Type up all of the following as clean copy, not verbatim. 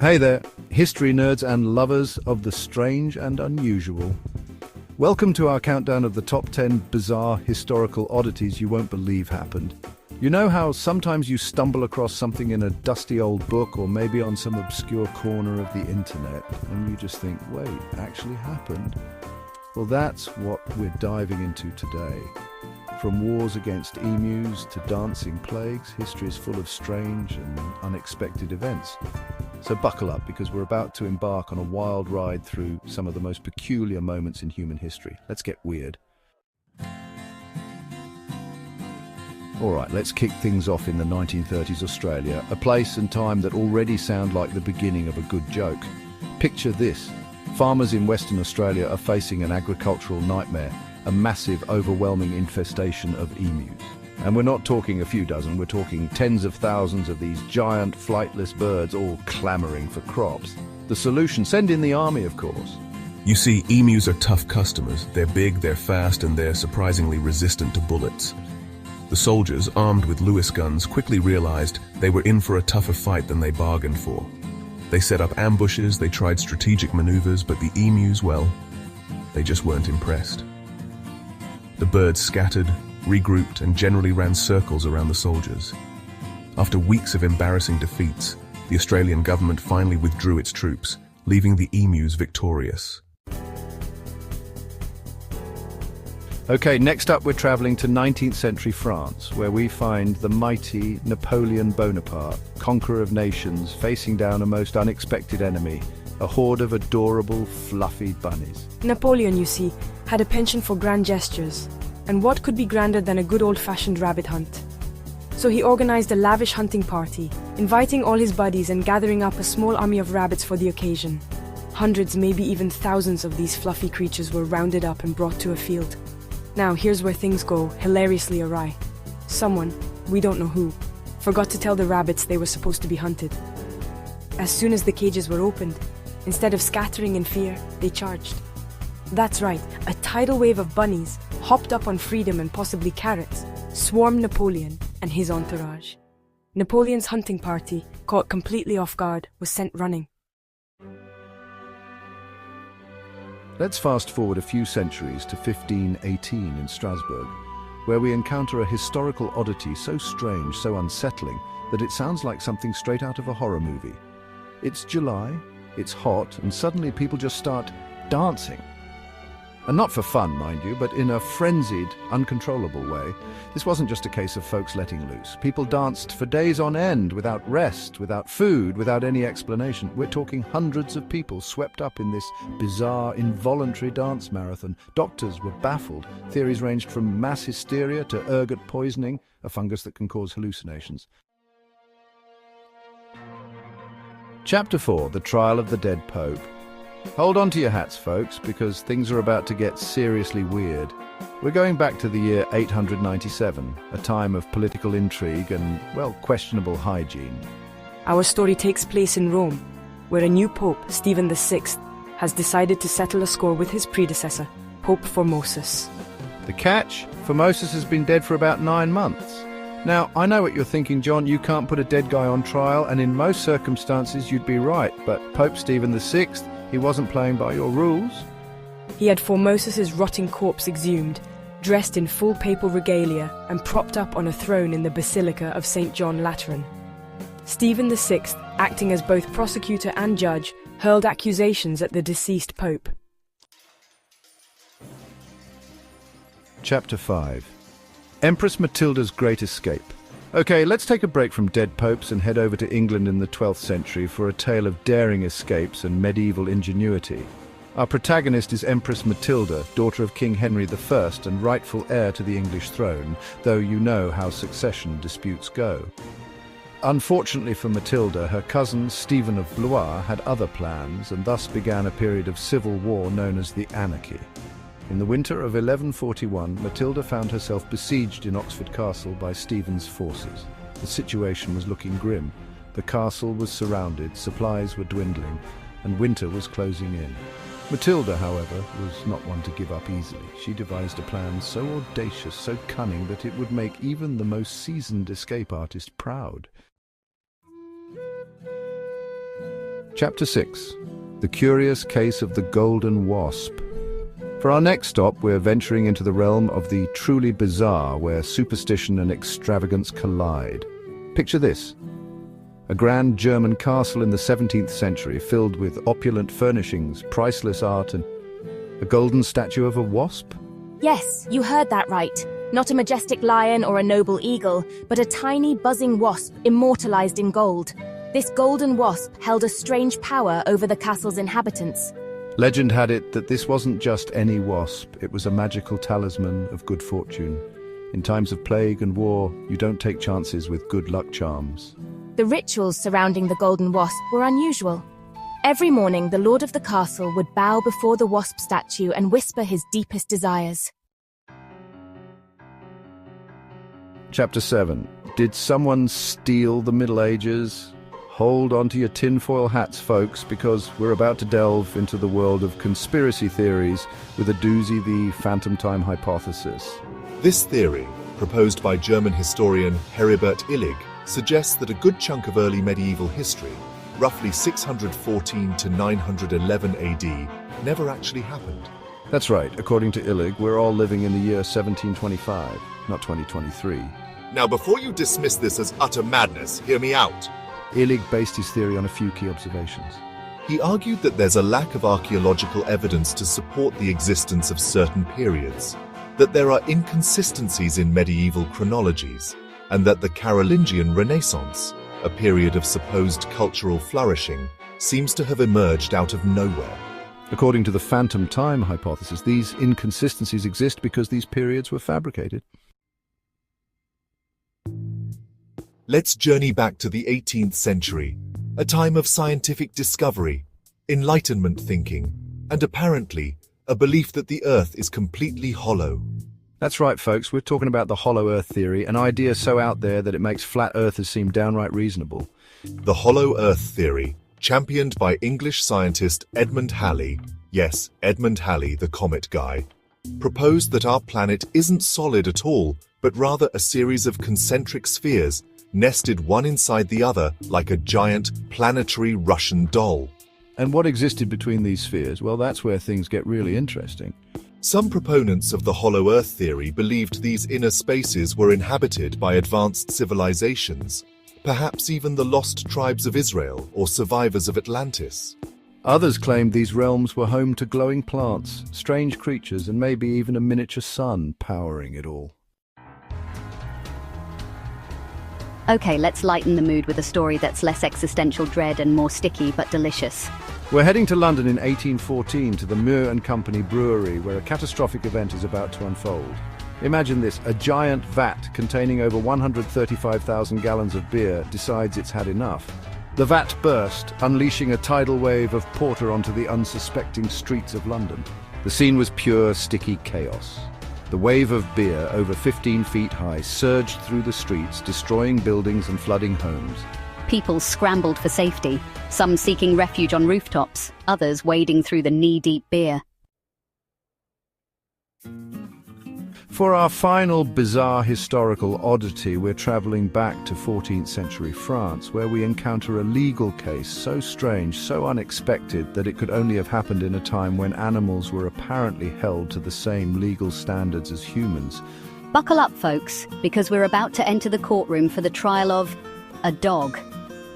Hey there, history nerds and lovers of the strange and unusual. Welcome to our countdown of the top 10 bizarre historical oddities you won't believe happened. You know how sometimes you stumble across something in a dusty old book or maybe on some obscure corner of the internet and you just think, wait, actually happened? Well, that's what we're diving into today. From wars against emus to dancing plagues, history is full of strange and unexpected events. So buckle up, because we're about to embark on a wild ride through some of the most peculiar moments in human history. Let's get weird. All right, let's kick things off in the 1930s Australia, a place and time that already sound like the beginning of a good joke. Picture this. Farmers in Western Australia are facing an agricultural nightmare, a massive, overwhelming infestation of emus. And we're not talking a few dozen, we're talking tens of thousands of these giant, flightless birds all clamoring for crops. The solution? Send in the army, of course. You see, emus are tough customers. They're big, they're fast, and they're surprisingly resistant to bullets. The soldiers, armed with Lewis guns, quickly realized they were in for a tougher fight than they bargained for. They set up ambushes, they tried strategic maneuvers, but the emus, well, they just weren't impressed. The birds scattered, regrouped, and generally ran circles around the soldiers. After weeks of embarrassing defeats, the Australian government finally withdrew its troops, leaving the emus victorious. Okay, next up we're traveling to 19th century France, where we find the mighty Napoleon Bonaparte, conqueror of nations, facing down a most unexpected enemy, a horde of adorable, fluffy bunnies. Napoleon, you see, had a penchant for grand gestures, and what could be grander than a good old-fashioned rabbit hunt? So he organized a lavish hunting party, inviting all his buddies and gathering up a small army of rabbits for the occasion. Hundreds, maybe even thousands of these fluffy creatures were rounded up and brought to a field. Now, here's where things go hilariously awry. Someone, we don't know who, forgot to tell the rabbits they were supposed to be hunted. As soon as the cages were opened, instead of scattering in fear, they charged. That's right, a tidal wave of bunnies, hopped up on freedom and possibly carrots, swarmed Napoleon and his entourage. Napoleon's hunting party, caught completely off guard, was sent running. Let's fast forward a few centuries to 1518 in Strasbourg, where we encounter a historical oddity so strange, so unsettling, that it sounds like something straight out of a horror movie. It's July, it's hot, and suddenly people just start dancing. And not for fun, mind you, but in a frenzied, uncontrollable way. This wasn't just a case of folks letting loose. People danced for days on end, without rest, without food, without any explanation. We're talking hundreds of people swept up in this bizarre, involuntary dance marathon. Doctors were baffled. Theories ranged from mass hysteria to ergot poisoning, a fungus that can cause hallucinations. Chapter 4, The Trial of the Dead Pope. Hold on to your hats, folks, because things are about to get seriously weird. We're going back to the year 897, a time of political intrigue and, well, questionable hygiene. Our story takes place in Rome, where a new pope, Stephen VI, has decided to settle a score with his predecessor, Pope Formosus. The catch? Formosus has been dead for about 9 months. Now, I know what you're thinking, John, you can't put a dead guy on trial, and in most circumstances you'd be right, but Pope Stephen VI, he wasn't playing by your rules. He had Formosus's rotting corpse exhumed, dressed in full papal regalia and propped up on a throne in the Basilica of St. John Lateran. Stephen VI, acting as both prosecutor and judge, hurled accusations at the deceased pope. Chapter 5. Empress Matilda's Great Escape. Okay, let's take a break from dead popes and head over to England in the 12th century for a tale of daring escapes and medieval ingenuity. Our protagonist is Empress Matilda, daughter of King Henry I and rightful heir to the English throne, though you know how succession disputes go. Unfortunately for Matilda, her cousin Stephen of Blois had other plans, and thus began a period of civil war known as the Anarchy. In the winter of 1141, Matilda found herself besieged in Oxford Castle by Stephen's forces. The situation was looking grim. The castle was surrounded, supplies were dwindling, and winter was closing in. Matilda, however, was not one to give up easily. She devised a plan so audacious, so cunning, that it would make even the most seasoned escape artist proud. Chapter 6. The Curious Case of the Golden Wasp. For our next stop, we're venturing into the realm of the truly bizarre, where superstition and extravagance collide. Picture this. A grand German castle in the 17th century filled with opulent furnishings, priceless art, and a golden statue of a wasp? Yes, you heard that right. Not a majestic lion or a noble eagle, but a tiny buzzing wasp immortalized in gold. This golden wasp held a strange power over the castle's inhabitants. Legend had it that this wasn't just any wasp, it was a magical talisman of good fortune. In times of plague and war, you don't take chances with good luck charms. The rituals surrounding the golden wasp were unusual. Every morning, the lord of the castle would bow before the wasp statue and whisper his deepest desires. Chapter 7. Did someone steal the Middle Ages? Hold on to your tinfoil hats, folks, because we're about to delve into the world of conspiracy theories with a doozy, the phantom time hypothesis. This theory, proposed by German historian Heribert Illig, suggests that a good chunk of early medieval history, roughly 614 to 911 AD, never actually happened. That's right. According to Illig, we're all living in the year 1725, not 2023. Now, before you dismiss this as utter madness, hear me out. Illig based his theory on a few key observations. He argued that there's a lack of archaeological evidence to support the existence of certain periods, that there are inconsistencies in medieval chronologies, and that the Carolingian Renaissance, a period of supposed cultural flourishing, seems to have emerged out of nowhere. According to the phantom time hypothesis, these inconsistencies exist because these periods were fabricated. Let's journey back to the 18th century, a time of scientific discovery, Enlightenment thinking, and apparently a belief that the Earth is completely hollow. That's right, folks. We're talking about the hollow Earth theory, an idea so out there that it makes flat earthers seem downright reasonable. The hollow Earth theory, championed by English scientist Edmund Halley, yes, Edmund Halley, the comet guy, proposed that our planet isn't solid at all, but rather a series of concentric spheres nested one inside the other like a giant planetary Russian doll. And what existed between these spheres? Well, that's where things get really interesting. Some proponents of the hollow Earth theory believed these inner spaces were inhabited by advanced civilizations, perhaps even the lost tribes of Israel or survivors of Atlantis. Others claimed these realms were home to glowing plants, strange creatures, and maybe even a miniature sun powering it all. Okay, let's lighten the mood with a story that's less existential dread and more sticky but delicious. We're heading to London in 1814 to the Muir & Company brewery, where a catastrophic event is about to unfold. Imagine this, a giant vat containing over 135,000 gallons of beer decides it's had enough. The vat burst, unleashing a tidal wave of porter onto the unsuspecting streets of London. The scene was pure, sticky chaos. The wave of beer, over 15 feet high, surged through the streets, destroying buildings and flooding homes. People scrambled for safety, some seeking refuge on rooftops, others wading through the knee-deep beer. For our final bizarre historical oddity, we're traveling back to 14th century France, where we encounter a legal case so strange, so unexpected, that it could only have happened in a time when animals were apparently held to the same legal standards as humans. Buckle up, folks, because we're about to enter the courtroom for the trial of a dog.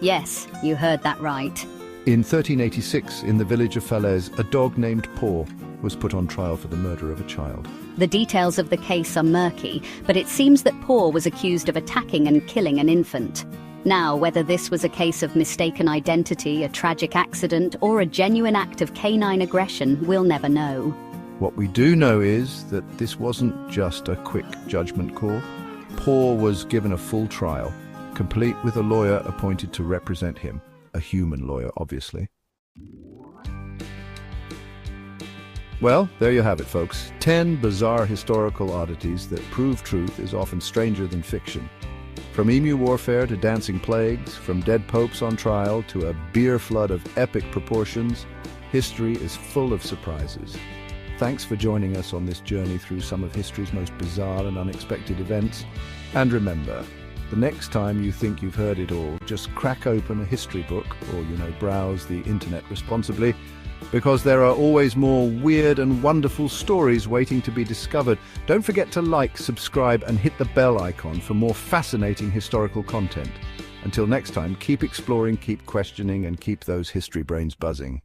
Yes, you heard that right. In 1386, in the village of Falaise, a dog named Paw was put on trial for the murder of a child. The details of the case are murky, but it seems that Paw was accused of attacking and killing an infant. Now, whether this was a case of mistaken identity, a tragic accident, or a genuine act of canine aggression, we'll never know. What we do know is that this wasn't just a quick judgment call. Paw was given a full trial, complete with a lawyer appointed to represent him. A human lawyer, obviously. Well, there you have it, folks. 10 bizarre historical oddities that prove truth is often stranger than fiction. From emu warfare to dancing plagues, from dead popes on trial to a beer flood of epic proportions, history is full of surprises. Thanks for joining us on this journey through some of history's most bizarre and unexpected events. And remember, The next time you think you've heard it all, just crack open a history book or, browse the internet responsibly, because there are always more weird and wonderful stories waiting to be discovered. Don't forget to like, subscribe, and hit the bell icon for more fascinating historical content. Until next time, keep exploring, keep questioning, and keep those history brains buzzing.